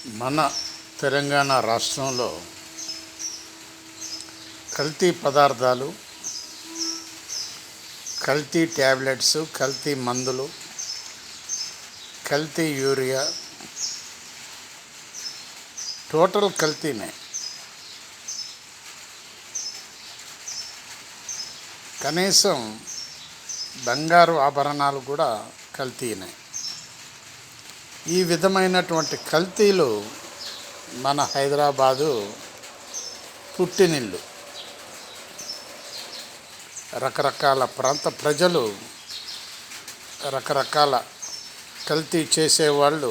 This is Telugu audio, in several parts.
మన తెలంగాణ రాష్ట్రంలో కల్తీ పదార్థాలు, కల్తీ ట్యాబ్లెట్స్, కల్తీ మందులు, కల్తీ యూరియా, టోటల్ కల్తీనే. కనీసం బంగారు ఆభరణాలు కూడా కల్తీనే. ఈ విధమైనటువంటి కల్తీలు మన హైదరాబాదు పుట్టినిల్లు. రకరకాల ప్రాంత ప్రజలు రకరకాల కల్తీ చేసేవాళ్ళు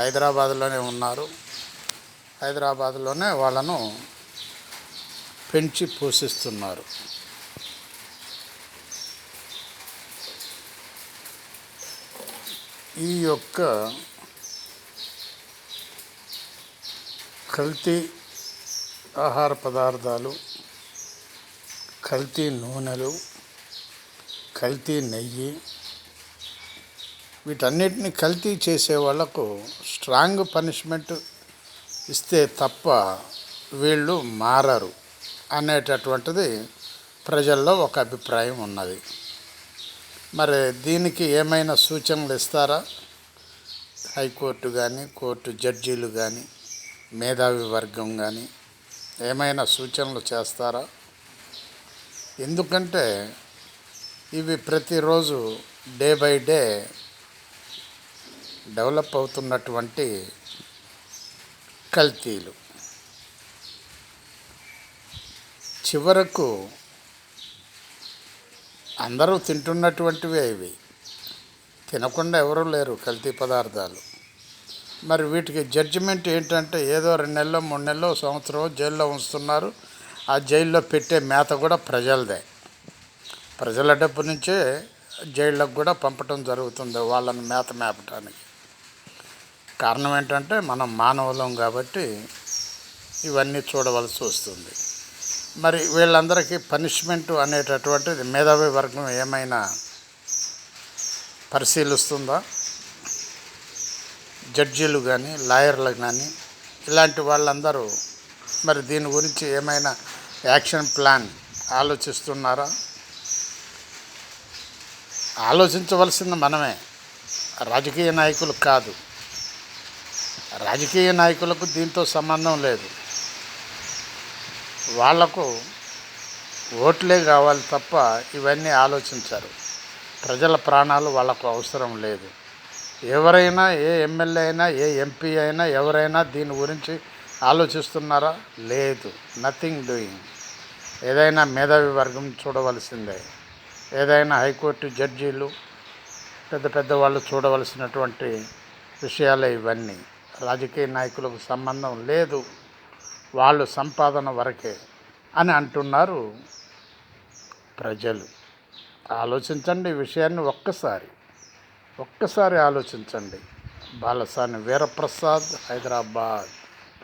హైదరాబాదులోనే ఉన్నారు. హైదరాబాదులోనే వాళ్ళను పెంచి పోషిస్తున్నారు. ఈ యొక్క కల్తీ ఆహార పదార్థాలు, కల్తీ నూనెలు, కల్తీ నెయ్యి, వీటన్నిటిని కల్తీ చేసే వాళ్లకు స్ట్రాంగ్ పనిష్మెంట్ ఇస్తే తప్ప వీళ్ళు మారరు అనేటటువంటిది ప్రజల్లో ఒక అభిప్రాయం ఉన్నది. మరి దీనికి ఏమైనా సూచనలు ఇస్తారా? హైకోర్టు కానీ, కోర్టు జడ్జీలు కానీ, మేధావి వర్గం కానీ ఏమైనా సూచనలు చేస్తారా? ఎందుకంటే ఇవి ప్రతిరోజు డే బై డే డెవలప్ అవుతున్నటువంటి కల్తీలు. చివరకు అందరూ తింటున్నటువంటివే ఇవి. తినకుండా ఎవరూ లేరు కల్తీ పదార్థాలు. మరి వీటికి జడ్జిమెంట్ ఏంటంటే ఏదో 2 నెలలు 3 నెలలు సంవత్సరం జైల్లో ఉంచుతున్నారు. ఆ జైల్లో పెట్టే మేత కూడా ప్రజలదే. ప్రజల డబ్బు నుంచే జైళ్ళకు కూడా పంపటం జరుగుతుంది వాళ్ళని మేత మేపటానికి. కారణం ఏంటంటే మనం మానవులం కాబట్టి ఇవన్నీ చూడవలసి వస్తుంది. మరి వీళ్ళందరికీ పనిష్మెంట్ అనేటటువంటిది మేధావి వర్గం ఏమైనా పరిశీలిస్తుందా? జడ్జీలు కానీ, లాయర్లు కానీ ఇలాంటి వాళ్ళందరూ మరి దీని గురించి ఏమైనా యాక్షన్ ప్లాన్ ఆలోచిస్తున్నారా? ఆలోచించవలసింది మనమే, రాజకీయ నాయకులు కాదు. రాజకీయ నాయకులకు దీంతో సంబంధం లేదు. వాళ్లకు ఓట్లే కావాలి తప్ప ఇవన్నీ ఆలోచించరు. ప్రజల ప్రాణాలు వాళ్ళకు అవసరం లేదు. ఎవరైనా, ఏ ఎమ్మెల్యే అయినా, ఏ ఎంపీ అయినా, ఎవరైనా దీని గురించి ఆలోచిస్తున్నారా? లేదు. Nothing doing. ఏదైనా మేధావి వర్గం చూడవలసిందే. ఏదైనా హైకోర్టు జడ్జీలు, పెద్ద పెద్ద వాళ్ళు చూడవలసినటువంటి విషయాలే ఇవన్నీ. రాజకీయ నాయకులకు సంబంధం లేదు, వాళ్ళు సంపాదన వరకే అని అంటున్నారు ప్రజలు. ఆలోచించండి ఈ విషయాన్ని ఒక్కసారి ఆలోచించండి. బాలసాని వీరప్రసాద్, హైదరాబాద్.